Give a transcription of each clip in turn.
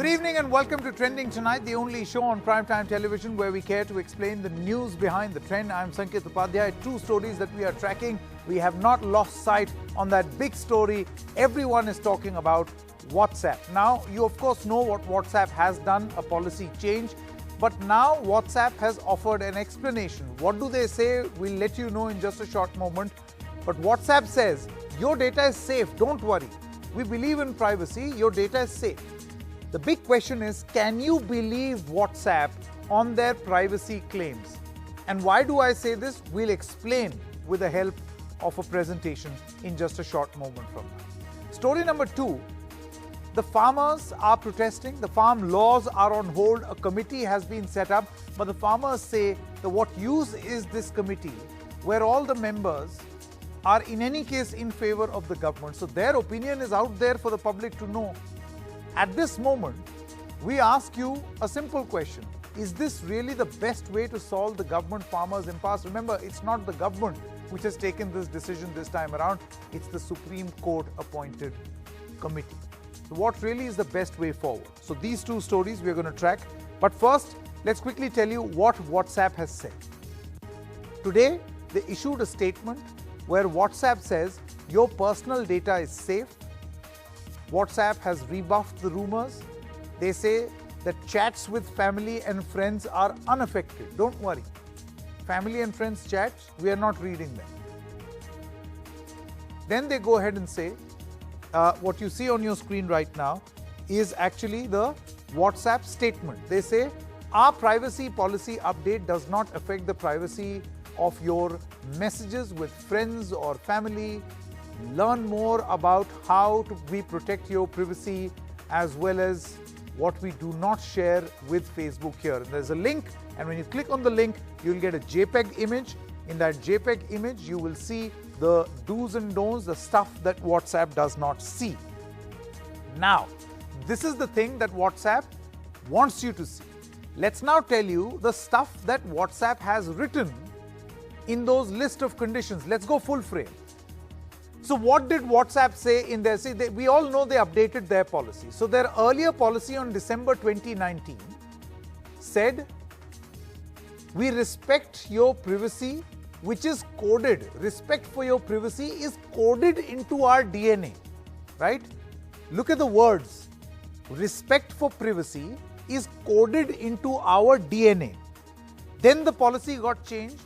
Good evening and welcome to Trending Tonight, the only show on primetime television where we care to explain the news behind the trend. I'm Sanketh Upadhyay. Two stories that we are tracking. We have not lost sight on that big story everyone is talking about, WhatsApp. Now, you of course know what WhatsApp has done, a policy change. But now WhatsApp has offered an explanation. What do they say? We'll let you know in just a short moment. But WhatsApp says, your data is safe, don't worry. We believe in privacy, your data is safe. The big question is, can you believe WhatsApp on their privacy claims? And why do I say this? We'll explain with the help of a presentation in just a short moment from now. Story number 2, the farmers are protesting. The farm laws are on hold. A committee has been set up, but the farmers say that what use is this committee where all the members are in any case in favor of the government. So their opinion is out there for the public to know. At this moment, we ask you a simple question. Is this really the best way to solve the government-farmers impasse? Remember, it's not the government which has taken this decision this time around. It's the Supreme Court appointed committee. So what really is the best way forward? So these two stories we're going to track. But first, let's quickly tell you what WhatsApp has said. Today, they issued a statement where WhatsApp says your personal data is safe. WhatsApp has rebuffed the rumors. They say that chats with family and friends are unaffected. Don't worry. Family and friends chats, we are not reading them. Then they go ahead and say, what you see on your screen right now is actually the WhatsApp statement. They say, our privacy policy update does not affect the privacy of your messages with friends or family. Learn more about how we protect your privacy as well as what we do not share with Facebook here. And there's a link, and when you click on the link, you'll get a JPEG image. In that JPEG image, you will see the do's and don'ts, the stuff that WhatsApp does not see. Now, this is the thing that WhatsApp wants you to see. Let's now tell you the stuff that WhatsApp has written in those list of conditions. Let's go full frame. So what did WhatsApp say in their, we all know they updated their policy. So their earlier policy on December 2019 said, we respect your privacy, which is coded. Respect for your privacy is coded into our DNA, right? Look at the words. Respect for privacy is coded into our DNA. Then the policy got changed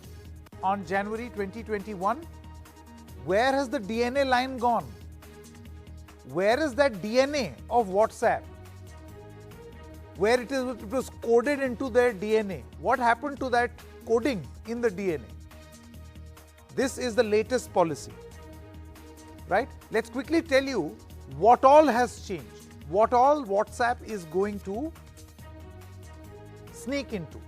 on January 2021. Where has the DNA line gone? Where is that DNA of WhatsApp? Where it was coded into their DNA. What happened to that coding in the DNA? This is the latest policy, right? Let's quickly tell you what all has changed. What all WhatsApp is going to sneak into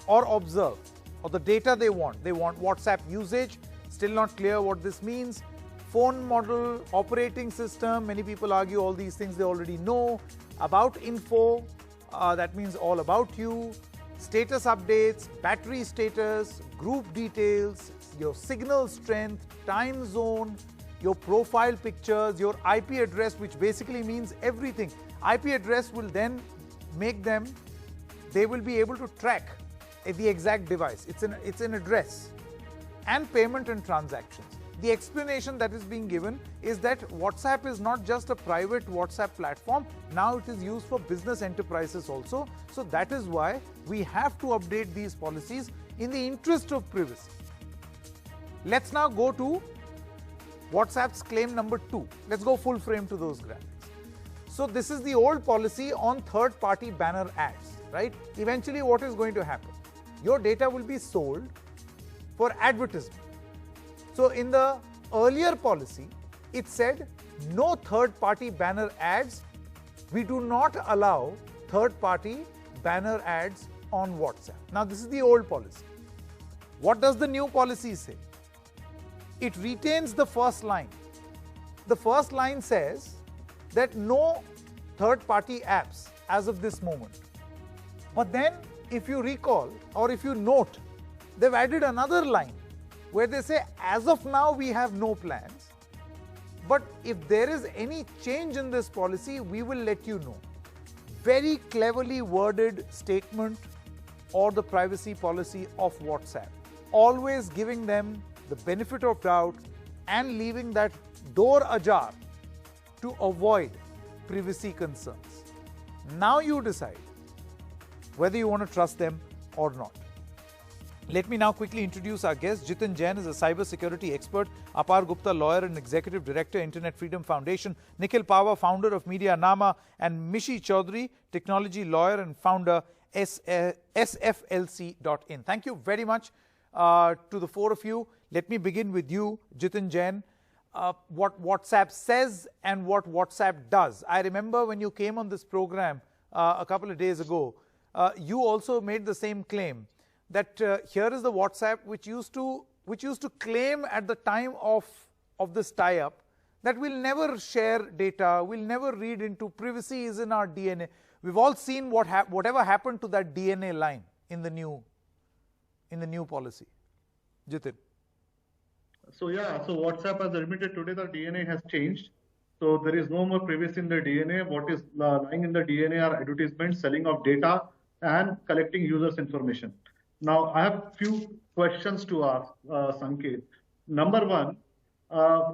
or observe, or the data they want. They want WhatsApp usage. Still not clear what this means. Phone model, operating system, many people argue all these things they already know. About info, that means all about you. Status updates, battery status, group details, your signal strength, time zone, your profile pictures, your IP address, which basically means everything. IP address will then make them, they will be able to track the exact device. It's an address. And payment and transactions. The explanation that is being given is that WhatsApp is not just a private WhatsApp platform, now it is used for business enterprises also. So that is why we have to update these policies in the interest of privacy. Let's now go to WhatsApp's claim number 2. Let's go full frame to those graphics. So this is the old policy on third-party banner ads, right? Eventually what is going to happen? Your data will be sold for advertisement. So in the earlier policy, it said no third-party banner ads. We do not allow third-party banner ads on WhatsApp. Now this is the old policy. What does the new policy say? It retains the first line. The first line says that no third-party apps as of this moment. But then if you recall or if you note, they've added another line where they say, as of now, we have no plans. But if there is any change in this policy, we will let you know. very cleverly worded statement or the privacy policy of WhatsApp, always giving them the benefit of doubt and leaving that door ajar to avoid privacy concerns. Now you decide whether you want to trust them or not. Let me now quickly introduce our guest. Jitin Jain is a cybersecurity expert, Apar Gupta, lawyer and executive director, Internet Freedom Foundation, Nikhil Pahwa, founder of Medianama, and Mishi Chaudhary, technology lawyer and founder, SFLC.in. Thank you very much to the four of you. Let me begin with you, Jitin Jain. What WhatsApp says and what WhatsApp does. I remember when you came on this program a couple of days ago, you also made the same claim that here is the WhatsApp which used to claim at the time of this tie-up that we'll never share data, we'll never read into, privacy is in our DNA. We've all seen whatever happened to that DNA line in the new policy. Jitin. So WhatsApp has admitted today the DNA has changed. So there is no more privacy in the DNA. What is lying in the DNA are advertisements, selling of data, and collecting users' information. Now, I have few questions to ask Sanket. Number one,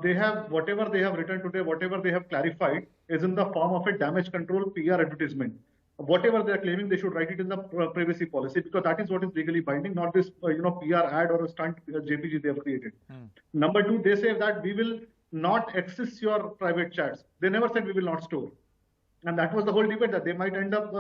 they have whatever they have written today, whatever they have clarified is in the form of a damage control PR advertisement. Whatever they are claiming, they should write it in the privacy policy, because that is what is legally binding, not this PR ad or a stunt JPG they have created. Number two, they say that we will not access your private chats. They never said we will not store. And that was the whole debate, that they might end up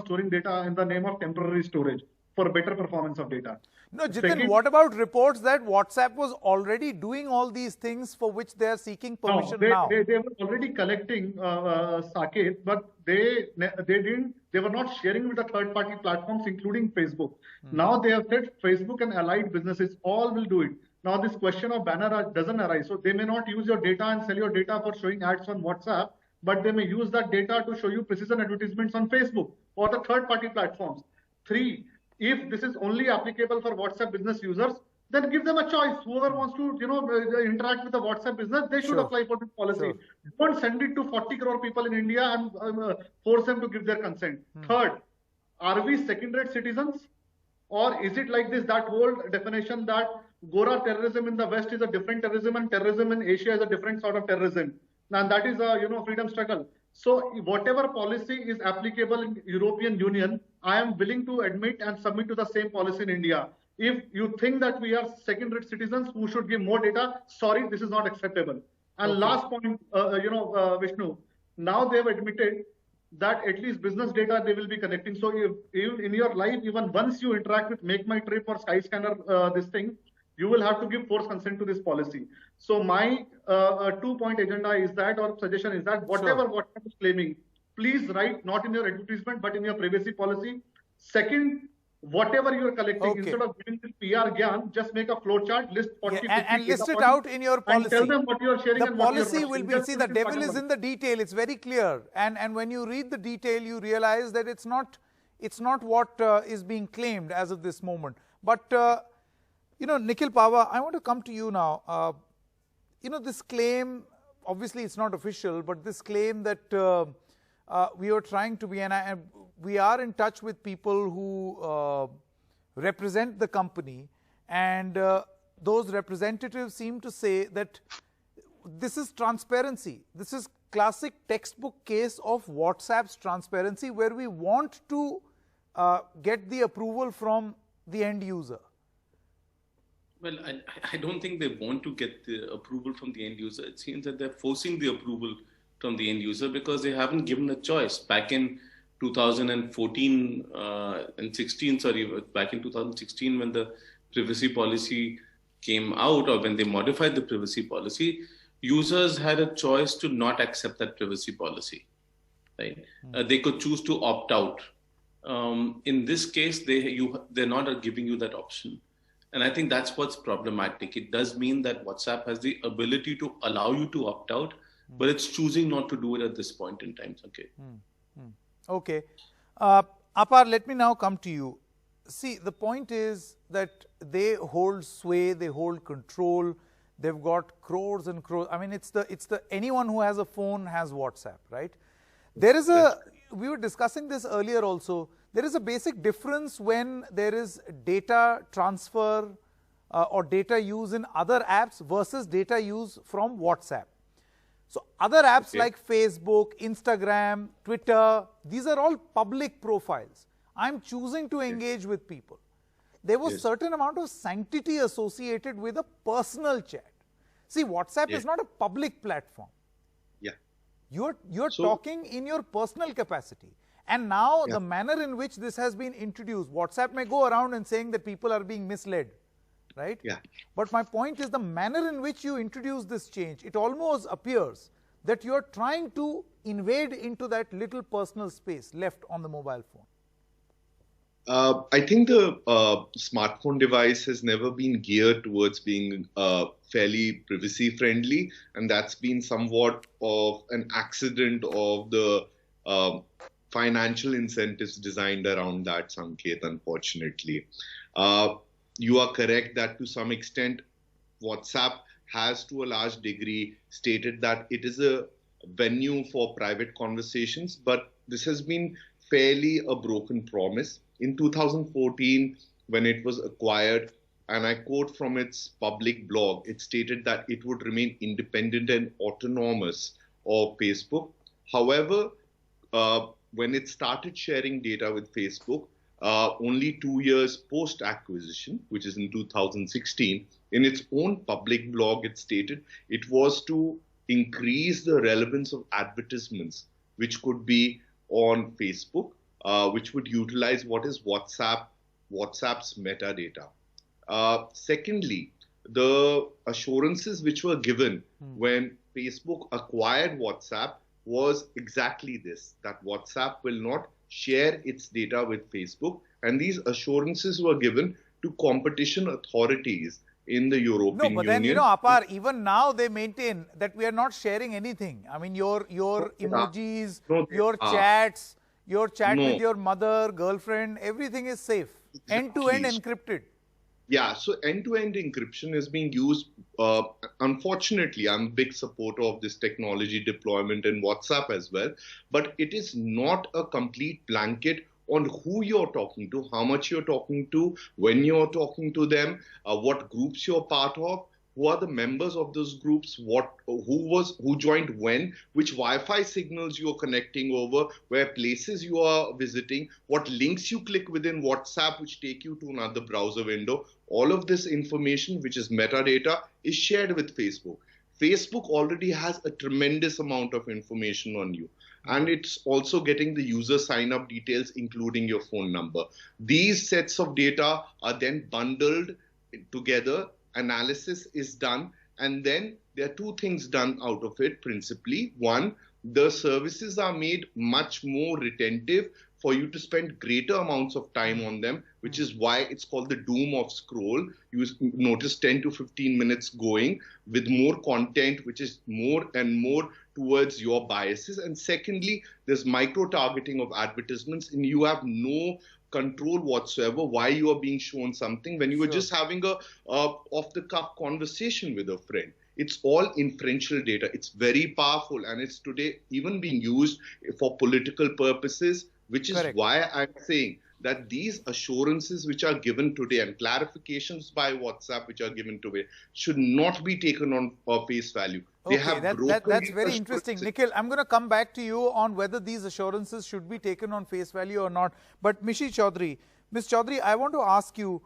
storing data in the name of temporary storage for better performance of data. No, Jitin, what about reports that WhatsApp was already doing all these things for which they are seeking permission now? They were already collecting, Saket, but they were not sharing with the third-party platforms, including Facebook. Now they have said Facebook and allied businesses all will do it. Now this question of banner doesn't arise. So they may not use your data and sell your data for showing ads on WhatsApp, but they may use that data to show you precision advertisements on Facebook or the third-party platforms. Three, if this is only applicable for WhatsApp business users, then give them a choice. Whoever wants to, interact with the WhatsApp business, they should apply for this policy. Don't send it to 40 crore people in India and force them to give their consent. Third, are we second-rate citizens? Or is it like this, that whole definition that Gora terrorism in the West is a different terrorism and terrorism in Asia is a different sort of terrorism? And that is a, freedom struggle. So whatever policy is applicable in European Union, I am willing to admit and submit to the same policy in India. If you think that we are second-rate citizens who should give more data, sorry, this is not acceptable. And last point, Vishnu, now they have admitted that at least business data they will be connecting. So if in your life, even once you interact with Make My Trip or Skyscanner, this thing, you will have to give forced consent to this policy. So my two-point agenda is that, or suggestion is that, whatever WhatsApp is claiming, please write not in your advertisement, but in your privacy policy. Second, whatever you are collecting, instead of giving this PR gyan, just make a flow chart, list 40, and list it out in your policy. And tell them what you are sharing. The policy will be, see, the devil is in the detail. It's very clear. And when you read the detail, you realize that it's not what is being claimed as of this moment. But Nikhil Pahwa, I want to come to you now. This claim, obviously it's not official, but this claim that we are trying to be, and we are in touch with people who represent the company, and those representatives seem to say that this is transparency. This is classic textbook case of WhatsApp's transparency, where we want to get the approval from the end user. Well, I don't think they want to get the approval from the end user. It seems that they're forcing the approval from the end user because they haven't given a choice. Back in 2014 and 16, back in 2016 when the privacy policy came out, or when they modified the privacy policy, users had a choice to not accept that privacy policy, right? They could choose to opt out. In this case, they're not giving you that option. And I think that's what's problematic. It does mean that WhatsApp has the ability to allow you to opt out, but it's choosing not to do it at this point in time. Okay. Apar, let me now come to you. See, the point is that they hold sway, they hold control. They've got crores and crores. I mean, it's the anyone who has a phone has WhatsApp, right? There is a, we were discussing this earlier also, there is a basic difference when there is data transfer or data use in other apps versus data use from WhatsApp. So other apps like Facebook, Instagram, Twitter, these are all public profiles. I'm choosing to engage with people. There was certain amount of sanctity associated with a personal chat. See, WhatsApp is not a public platform. You're talking in your personal capacity. And now the manner in which this has been introduced, WhatsApp may go around and saying that people are being misled, right? But my point is the manner in which you introduce this change, it almost appears that you're trying to invade into that little personal space left on the mobile phone. I think the smartphone device has never been geared towards being fairly privacy friendly, and that's been somewhat of an accident of the financial incentives designed around that, Sanket, unfortunately. You are correct that to some extent WhatsApp has to a large degree stated that it is a venue for private conversations, but this has been fairly a broken promise. In 2014, when it was acquired, and I quote from its public blog, it stated that it would remain independent and autonomous of Facebook. However, when it started sharing data with Facebook, only 2 years post-acquisition, which is in 2016, in its own public blog, it stated it was to increase the relevance of advertisements, which could be on Facebook, which would utilize what is WhatsApp's metadata. Secondly, the assurances which were given when Facebook acquired WhatsApp was exactly this, that WhatsApp will not share its data with Facebook. And these assurances were given to competition authorities in the European Union. No, but then, you know, Apar, even now they maintain that we are not sharing anything. I mean, your emojis, your chats, your chat with your mother, girlfriend, everything is safe. End-to-end encrypted. Yeah, so end-to-end encryption is being used. Unfortunately, I'm a big supporter of this technology deployment in WhatsApp as well, but it is not a complete blanket on who you're talking to, how much you're talking to, when you're talking to them, what groups you're part of, who are the members of those groups, who joined when, which Wi-Fi signals you're connecting over, where places you are visiting, what links you click within WhatsApp which take you to another browser window. All of this information, which is metadata, is shared with Facebook. Facebook already has a tremendous amount of information on you. And it's also getting the user sign-up details, including your phone number. These sets of data are then bundled together, analysis is done, and then there are two things done out of it principally. One, the services are made much more retentive for you to spend greater amounts of time on them, which is why it's called the doom of scroll. You notice 10 to 15 minutes going with more content, which is more and more towards your biases. And secondly, there's micro-targeting of advertisements, and you have no control whatsoever why you are being shown something when you were just having a off-the-cuff conversation with a friend. It's all inferential data. It's very powerful, and it's today even being used for political purposes, which is why I'm saying that these assurances which are given today and clarifications by WhatsApp which are given today should not be taken on face value. Okay, that's very interesting. Nikhil, I'm going to come back to you on whether these assurances should be taken on face value or not. But Ms. Chaudhary, I want to ask you,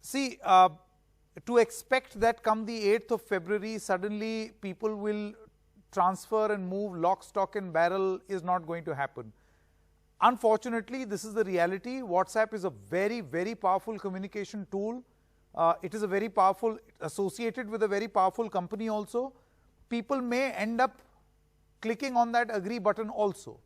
see, to expect that come the 8th of February, suddenly people will transfer and move lock, stock and barrel is not going to happen. Unfortunately, this is the reality. WhatsApp is a very, very powerful communication tool. It is a very powerful, associated with a very powerful company also. People may end up clicking on that agree button also.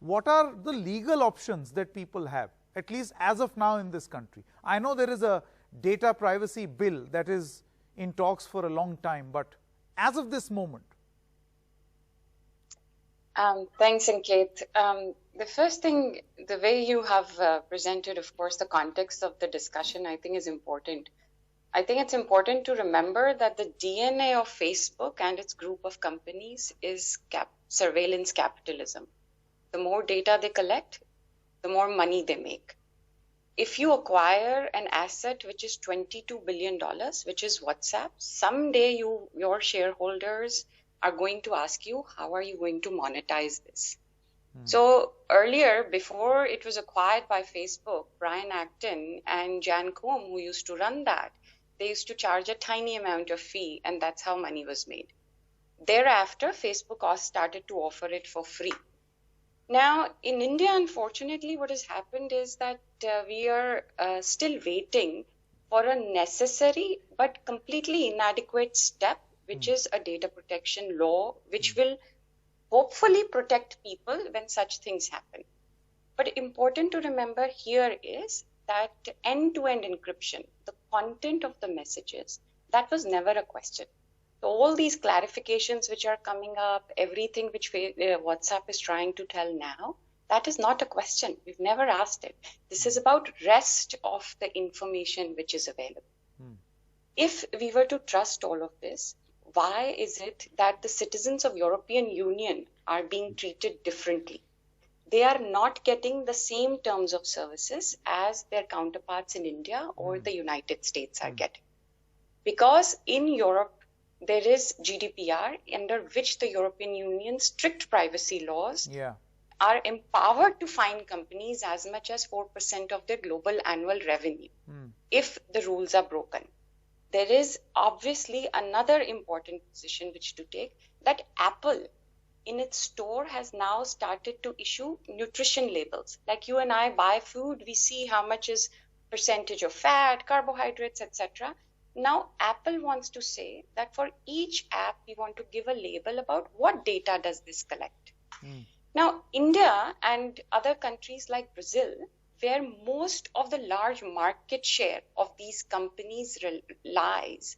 What are the legal options that people have, at least as of now in this country? I know there is a data privacy bill that is in talks for a long time, but as of this moment. Thanks, Sanket. The first thing, the way you have presented, of course, the context of the discussion, I think is important. I think it's important to remember that the DNA of Facebook and its group of companies is surveillance capitalism. the more data they collect, the more money they make. If you acquire an asset which is $22 billion, which is WhatsApp, someday your shareholders are going to ask you, how are you going to monetize this? So earlier, before it was acquired by Facebook, Brian Acton and Jan Koum, who used to run that, they used to charge a tiny amount of fee, and that's how money was made. Thereafter, Facebook started to offer it for free. Now, in India, unfortunately, what has happened is that we are still waiting for a necessary but completely inadequate step, which is a data protection law, which will hopefully protect people when such things happen. But important to remember here is that end-to-end encryption, the content of the messages, that was never a question. So all these clarifications which are coming up, everything which WhatsApp is trying to tell now, that is not a question. We've never asked it. This is about rest of the information which is available. If we were to trust all of this, why is it that the citizens of European Union are being treated differently? They are not getting the same terms of services as their counterparts in India or the United States are getting. Because in Europe, there is GDPR, under which the European Union's strict privacy laws are empowered to fine companies as much as 4% of their global annual revenue if the rules are broken. There is obviously another important position which to take, that Apple in its store has now started to issue nutrition labels. Like you and I buy food, we see how much is percentage of fat, carbohydrates, etc. Now Apple wants to say that for each app, we want to give a label about what data does this collect. Now, India and other countries like Brazil, where most of the large market share of these companies lies.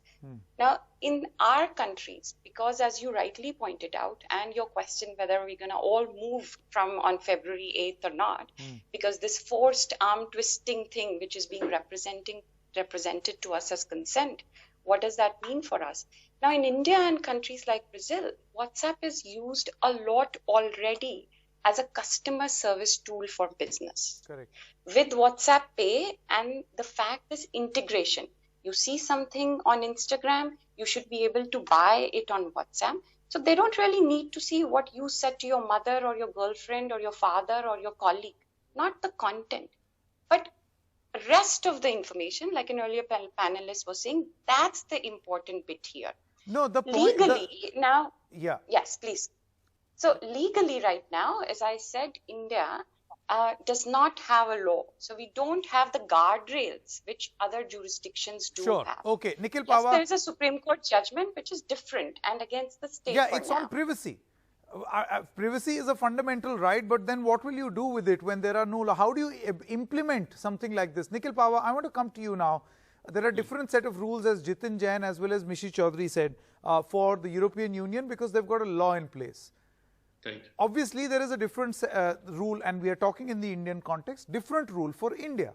Now, in our countries, because as you rightly pointed out, and your question whether we're going to all move from on February 8th or not, because this forced arm twisting thing which is being represented to us as consent, what does that mean for us? Now, in India and countries like Brazil, WhatsApp is used a lot already as a customer service tool for business. Correct. With WhatsApp Pay and the fact this integration, you see something on Instagram, you should be able to buy it on WhatsApp. So they don't really need to see what you said to your mother or your girlfriend or your father or your colleague, not the content, but rest of the information, like an earlier panelist was saying, that's the important bit here. No, the point legally now. Yeah. Yes, please. So legally right now, as I said, India does not have a law. So we don't have the guardrails which other jurisdictions do have. Okay, Nikhil Yes, Pahwa. there is a Supreme Court judgment which is different and against the state. Yeah, for it's now. on privacy. Privacy is a fundamental right, but then what will you do with it when there are no law? How do you implement something like this? Nikhil Pahwa, I want to come to you now. There are different set of rules, as Jitin Jain as well as Mishi Chaudhary said, for the European Union because they've got a law in place. Right. Obviously, there is a different rule, and we are talking in the Indian context, different rule for India.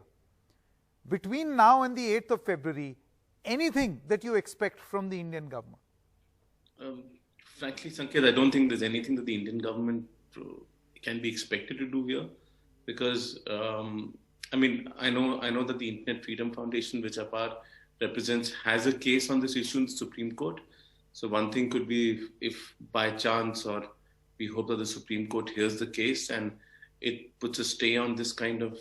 Between now and the 8th of February, anything that you expect from the Indian government? Frankly, Sanket, I don't think there's anything that the Indian government can be expected to do here, because I mean, I know that the Internet Freedom Foundation, which APAR represents, has a case on this issue in the Supreme Court. So one thing could be if by chance, or we hope that the Supreme Court hears the case and it puts a stay on this kind of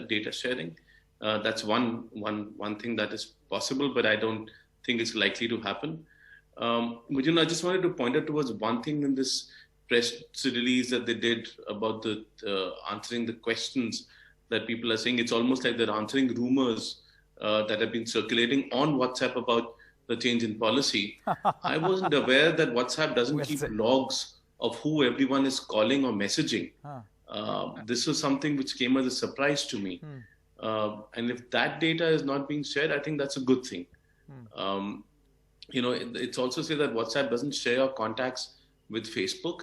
data sharing. That's one thing that is possible, but I don't think it's likely to happen. But I just wanted to point out towards one thing in this press release that they did about the answering the questions that people are saying. It's almost like they're answering rumors that have been circulating on WhatsApp about the change in policy. I wasn't aware that WhatsApp doesn't keep logs of who everyone is calling or messaging. This was something which came as a surprise to me. And if that data is not being shared, I think that's a good thing. It's also said that WhatsApp doesn't share your contacts with Facebook.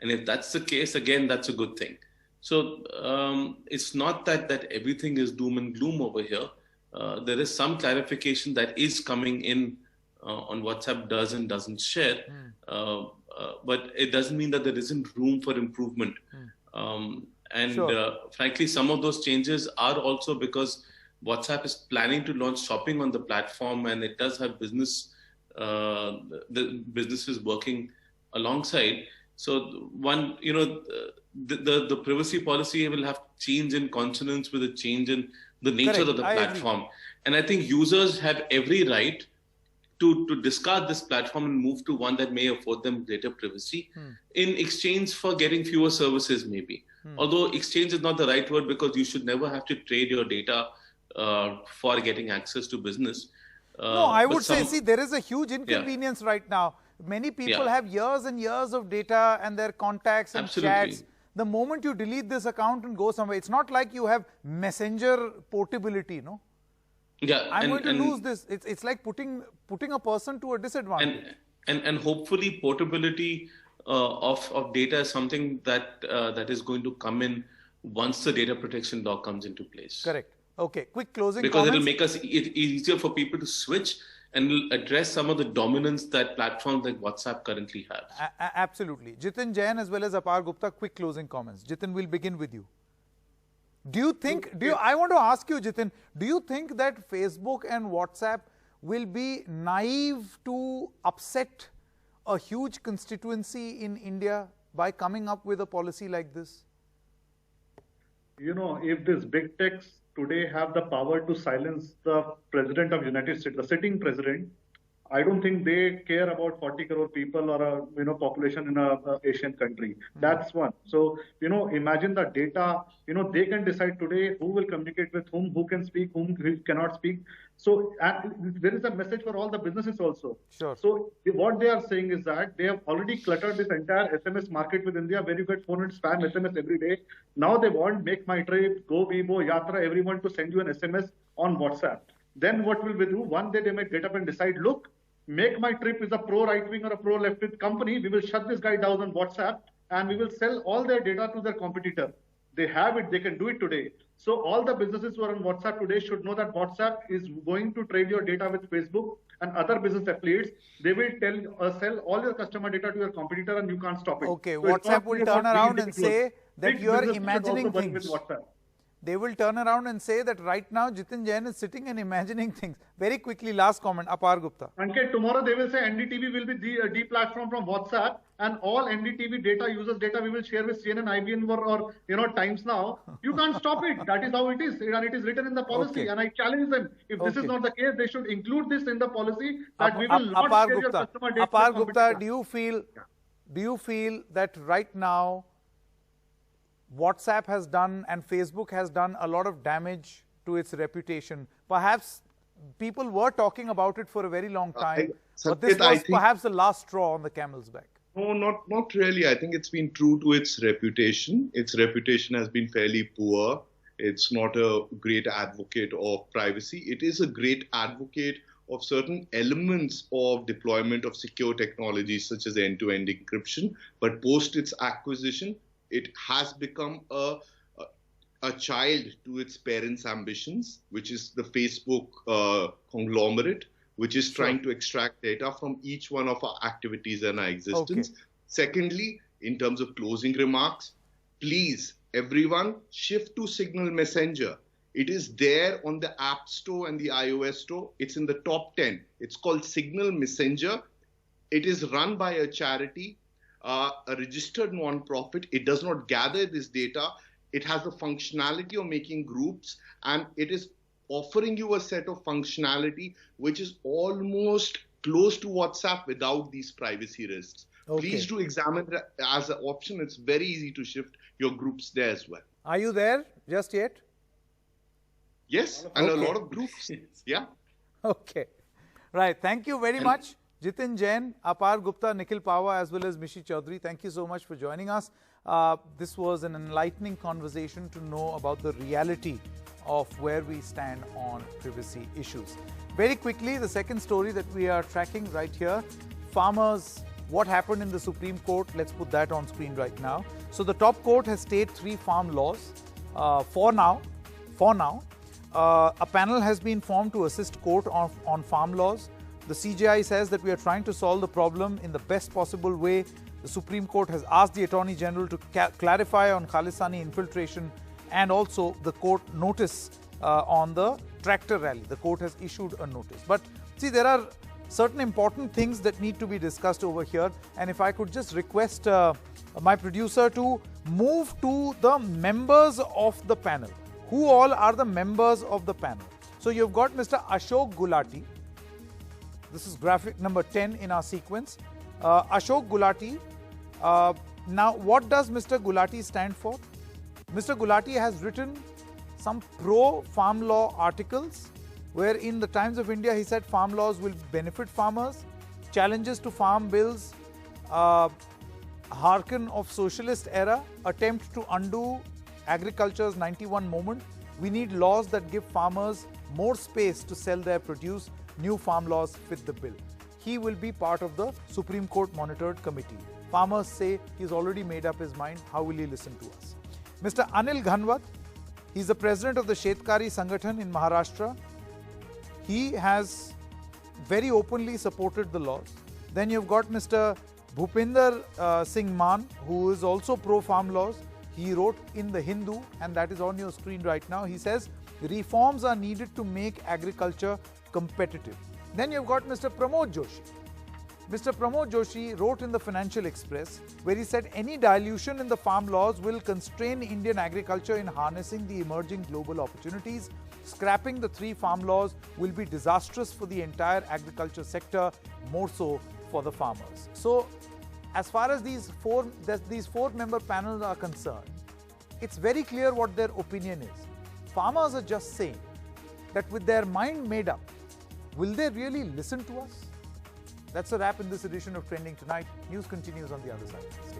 And if that's the case, again, that's a good thing. So it's not that everything is doom and gloom over here. There is some clarification that is coming in on WhatsApp does and doesn't share. But it doesn't mean that there isn't room for improvement And Sure. frankly, some of those changes are also because WhatsApp is planning to launch shopping on the platform, and it does have the businesses working alongside. So one, the privacy policy will have to change in consonance with a change in the nature Correct. of the I agree. platform. And I think users have every right to discard this platform and move to one that may afford them greater privacy in exchange for getting fewer services, maybe. Although exchange is not the right word, because you should never have to trade your data for getting access to business. No, I but would say, see, there is a huge inconvenience right now. Many people have years and years of data and their contacts and chats. The moment you delete this account and go somewhere, it's not like you have messenger portability, no? Yeah, I'm going to lose this. It's like putting a person to a disadvantage. And hopefully portability of data is something that that is going to come in once the data protection law comes into place. Correct. Okay, quick closing because comments. It'll make us easier for people to switch, and will address some of the dominance that platforms like WhatsApp currently have. Absolutely. Jitin Jain as well as Apar Gupta, quick closing comments. Jitin, we'll begin with you. I want to ask you, Jitin, do you think that Facebook and WhatsApp will be naive to upset a huge constituency in India by coming up with a policy like this? If these big techs today have the power to silence the president of United States, the sitting president, I don't think they care about 40 crore people or a population in a Asian country. That's one. So imagine the data. They can decide today who will communicate with whom, who can speak, whom cannot speak. So there is a message for all the businesses also. Sure. So what they are saying is that they have already cluttered this entire SMS market with India, where you get 400 spam SMS every day. Now they want Make My Trip, Go Bibo, Yatra, everyone to send you an SMS on WhatsApp. Then what will we do? One day they might get up and decide, look, Make My Trip is a pro right-wing or a pro left-wing company. We will shut this guy down on WhatsApp and we will sell all their data to their competitor. They have it. They can do it today. So all the businesses who are on WhatsApp today should know that WhatsApp is going to trade your data with Facebook and other business affiliates. They will sell all your customer data to your competitor, and you can't stop it. Okay, so WhatsApp will turn around and say that you are imagining things. They will turn around and say that right now Jitin Jain is sitting and imagining things. Very quickly, last comment, Apar Gupta. Ankit, tomorrow they will say NDTV will be deplatformed from WhatsApp, and all NDTV data, users data, we will share with CNN, IBN or Times Now. You can't stop it. That is how it is, and it is written in the policy. And I challenge them, if this is not the case, they should include this in the policy that we will not share your customer data. Apar Gupta, do you feel that right now WhatsApp has done and Facebook has done a lot of damage to its reputation? Perhaps people were talking about it for a very long time, but this was perhaps the last straw on the camel's back. No, not really. I think it's been true to its reputation. Its reputation has been fairly poor. It's not a great advocate of privacy. It is a great advocate of certain elements of deployment of secure technologies such as end-to-end encryption. But post its acquisition, it has become a child to its parents' ambitions, which is the Facebook conglomerate, which is trying to extract data from each one of our activities and our existence. Secondly, in terms of closing remarks, please, everyone, shift to Signal Messenger. It is there on the App Store and the iOS Store. It's in the top 10. It's called Signal Messenger. It is run by a charity, a registered non-profit. It does not gather this data. It has the functionality of making groups, and it is offering you a set of functionality which is almost close to WhatsApp without these privacy risks. Please do examine it as an option. It's very easy to shift your groups there as well. Are you there just yet? Yes, and a lot of groups. Yeah. Okay. Right. Thank you very much. Jitin Jain, Apar Gupta, Nikhil Pahwa, as well as Mishi Chaudhary. Thank you so much for joining us. This was an enlightening conversation to know about the reality of where we stand on privacy issues. Very quickly, the second story that we are tracking right here, farmers, what happened in the Supreme Court? Let's put that on screen right now. So the top court has stayed 3 farm laws for now. A panel has been formed to assist court on farm laws. The CJI says that we are trying to solve the problem in the best possible way The Supreme Court has asked the Attorney General to clarify on Khalisani infiltration, and also the court notice on the tractor rally. The court has issued a notice. But see, there are certain important things that need to be discussed over here, and if I could just request my producer to move to the members of the panel. Who all are the members of the panel? So you've got Mr. Ashok Gulati. This is graphic number 10 in our sequence. Ashok Gulati. Now, what does Mr. Gulati stand for? Mr. Gulati has written some pro-farm law articles, where in the Times of India he said farm laws will benefit farmers, challenges to farm bills, hearken of socialist era, attempt to undo agriculture's 91 moment. We need laws that give farmers more space to sell their produce. New farm laws fit the bill. He will be part of the Supreme Court monitored committee. Farmers say he's already made up his mind. How will he listen to us? Mr. Anil Ghanwat, he's the president of the Shetkari Sangathan in Maharashtra. He has very openly supported the laws. Then you've got Mr. Bhupinder Singh Maan, who is also pro-farm laws. He wrote in The Hindu, and that is on your screen right now. He says, reforms are needed to make agriculture competitive. Then you've got Mr. Pramod Joshi. Mr. Pramod Joshi wrote in the Financial Express, where he said any dilution in the farm laws will constrain Indian agriculture in harnessing the emerging global opportunities. Scrapping the 3 farm laws will be disastrous for the entire agriculture sector, more so for the farmers. So, as far as these four member panels are concerned, it's very clear what their opinion is. Farmers are just saying that with their mind made up, will they really listen to us? That's a wrap in this edition of Trending Tonight. News continues on the other side. Stay.